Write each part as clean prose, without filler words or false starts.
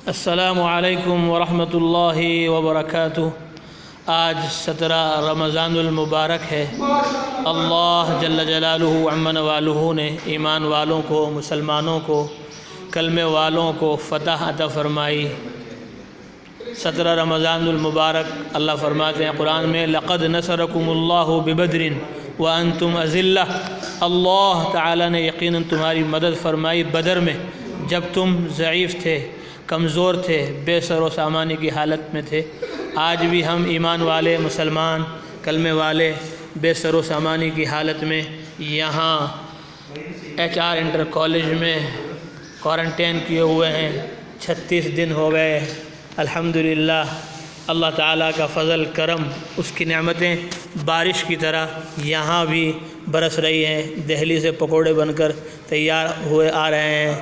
السلام علیکم ورحمۃ اللہ وبرکاتہ۔ آج 17 رمضان المبارک ہے۔ اللہ جل جلالہ عمن والہ نے ایمان والوں کو، مسلمانوں کو، کلمے والوں کو فتح عطا فرمائی۔ 17 رمضان المبارک اللہ فرماتے ہیں قرآن میں، لقد نصرکم اللہ ببدر وانتم اذلہ۔ اللہ تعالیٰ نے یقیناً تمہاری مدد فرمائی بدر میں، جب تم ضعیف تھے، کمزور تھے، بے سر و سامانی کی حالت میں تھے۔ آج بھی ہم ایمان والے مسلمان، کلمے والے، بے سر و سامانی کی حالت میں یہاں HR انٹر کالج میں کوارنٹین کیے ہوئے ہیں۔ 36 دن ہو گئے۔ الحمدللہ اللہ تعالیٰ کا فضل کرم، اس کی نعمتیں بارش کی طرح یہاں بھی برس رہی ہیں۔ دہلی سے پکوڑے بن کر تیار ہوئے آ رہے ہیں،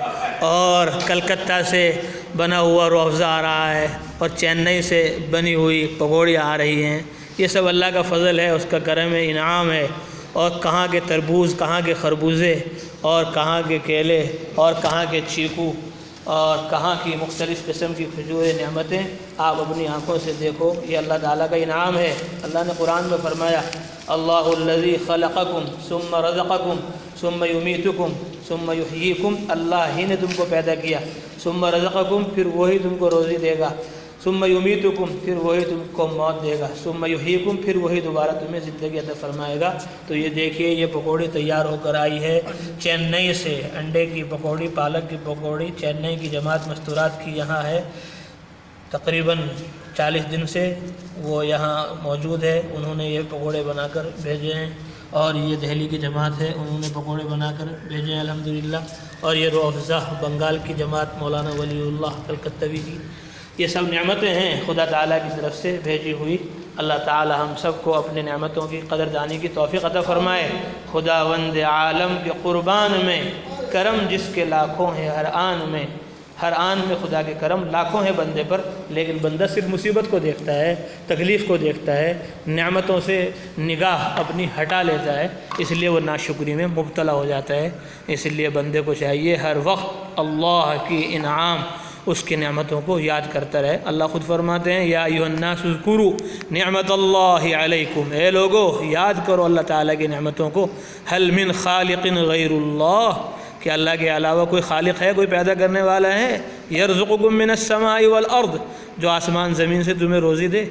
اور کلکتہ سے بنا ہوا روح افزا آ رہا ہے، اور چنئی سے بنی ہوئی پکوڑیاں آ رہی ہیں۔ یہ سب اللہ کا فضل ہے، اس کا کرم ہے، انعام ہے۔ اور کہاں کے تربوز، کہاں کے خربوزے، اور کہاں کے کیلے، اور کہاں کے چیکو، اور کہاں کی مختلف قسم کی کھجوریں، نعمتیں آپ اپنی آنکھوں سے دیکھو۔ یہ اللہ تعالیٰ کا انعام ہے۔ اللہ نے قرآن میں فرمایا، اللہ الذی خلقکم ثم رزقکم ثم یمیتکم ثم یحییکم۔ اللہ ہی نے تم کو پیدا کیا، ثم رزقکم، پھر وہی تم کو روزی دے گا، ثم یمیتکم، پھر وہی تم کو موت دے گا، ثم یحییکم، پھر وہی دوبارہ تمہیں زندگی عطا فرمائے گا۔ تو یہ دیکھیے، یہ پکوڑی تیار ہو کر آئی ہے چنئی سے، انڈے کی پکوڑی، پالک کی پکوڑی، چنئی کی جماعت مستورات کی یہاں ہے۔ تقریباً 40 دن سے وہ یہاں موجود ہے۔ انہوں نے یہ پکوڑے بنا کر بھیجے ہیں، اور یہ دہلی کی جماعت ہے، انہوں نے پکوڑے بنا کر بھیجے ہیں الحمدللہ۔ اور یہ روح افزا بنگال کی جماعت مولانا ولی اللہ کلکتوی کی۔ یہ سب نعمتیں ہیں خدا تعالیٰ کی طرف سے بھیجی ہوئی۔ اللہ تعالیٰ ہم سب کو اپنے نعمتوں کی قدردانی کی توفیق عطا فرمائے۔ خداوند عالم کے قربان میں کرم جس کے لاکھوں ہیں ہر آن میں، ہر آن میں خدا کے کرم لاکھوں ہیں بندے پر، لیکن بندہ صرف مصیبت کو دیکھتا ہے، تکلیف کو دیکھتا ہے، نعمتوں سے نگاہ اپنی ہٹا لیتا ہے، اس لیے وہ ناشکری میں مبتلا ہو جاتا ہے۔ اس لیے بندے کو چاہیے ہر وقت اللہ کی انعام، اس کی نعمتوں کو یاد کرتا رہے۔ اللہ خود فرماتے ہیں، یا ایھا الناس اذکروا نعمت اللہ علیکم، اے لوگو یاد کرو اللہ تعالیٰ کی نعمتوں کو۔ هل من خالق غیر اللہ، کہ اللہ کے علاوہ کوئی خالق ہے، کوئی پیدا کرنے والا ہے؟ یرزقکم من السماء والارض، جو آسمان زمین سے تمہیں روزی دے۔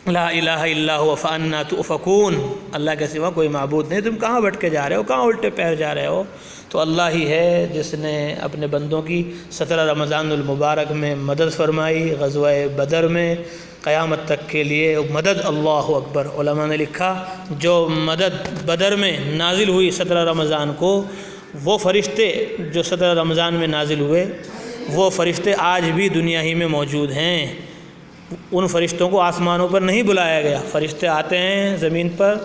لا الہ الا هو فانا تؤفکون، اللہ کے سوا کوئی معبود نہیں، تم کہاں بھٹکے جا رہے ہو، کہاں الٹے پیر جا رہے ہو؟ تو اللہ ہی ہے جس نے اپنے بندوں کی 17 رمضان المبارک میں مدد فرمائی، غزوہ بدر میں، قیامت تک کے لیے مدد۔ اللہ اکبر۔ علماء نے لکھا، جو مدد بدر میں نازل ہوئی 17 رمضان کو، وہ فرشتے جو 17 رمضان میں نازل ہوئے، وہ فرشتے آج بھی دنیا ہی میں موجود ہیں۔ ان فرشتوں کو آسمانوں پر نہیں بلایا گیا۔ فرشتے آتے ہیں زمین پر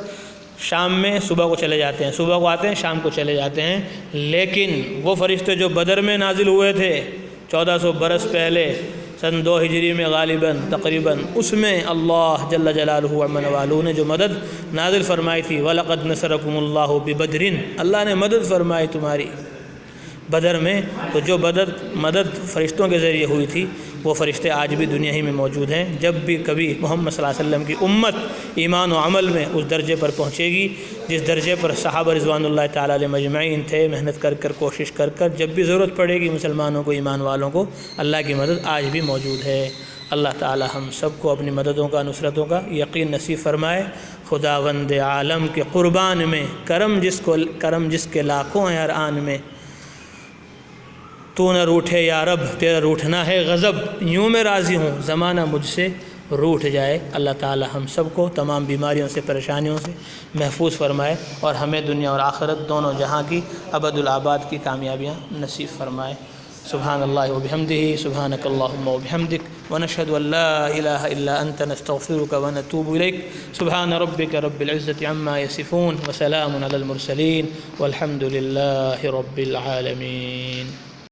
شام میں، صبح کو چلے جاتے ہیں، صبح کو آتے ہیں، شام کو چلے جاتے ہیں۔ لیکن وہ فرشتے جو بدر میں نازل ہوئے تھے 1400 برس پہلے، سن 2 ہجری میں غالباً تقریباً، اس میں اللہ جل جلالہ عمن والہ نے جو مدد نازل فرمائی تھی، وَلَقَدْ نَصَرَكُمُ اللَّهُ بِبَدْرٍ، اللہ نے مدد فرمائی تمہاری بدر میں۔ تو جو مدد فرشتوں کے ذریعے ہوئی تھی، وہ فرشتے آج بھی دنیا ہی میں موجود ہیں۔ جب بھی کبھی محمد صلی اللہ علیہ وسلم کی امت ایمان و عمل میں اس درجے پر پہنچے گی جس درجے پر صحابہ رضوان اللہ تعالیٰ علیہ مجمعین تھے، محنت کر کر، کوشش کر کر، جب بھی ضرورت پڑے گی مسلمانوں کو، ایمان والوں کو، اللہ کی مدد آج بھی موجود ہے۔ اللہ تعالیٰ ہم سب کو اپنی مددوں کا، نصرتوں کا یقین نصیب فرمائے۔ خداوند عالم کے قربان میں کرم جس کے لاکھوں ہیں ہر آن میں، تو نہ روٹھے یا رب، تیرا روٹھنا ہے غضب، یوں میں راضی ہوں زمانہ مجھ سے روٹھ جائے۔ اللہ تعالی ہم سب کو تمام بیماریوں سے، پریشانیوں سے محفوظ فرمائے، اور ہمیں دنیا اور آخرت دونوں جہاں کی ابد الآباد کی کامیابیاں نصیب فرمائے۔ سبحان اللہ وبحمدہ، سبحانک اللہم وبحمدک، ونشہد ان لا الہ الا انت، نستغفرک ونتوب الیک۔ سبحان ربک رب العزة عما یصفون، وسلام علی المرسلین، والحمد للہ رب العالمین۔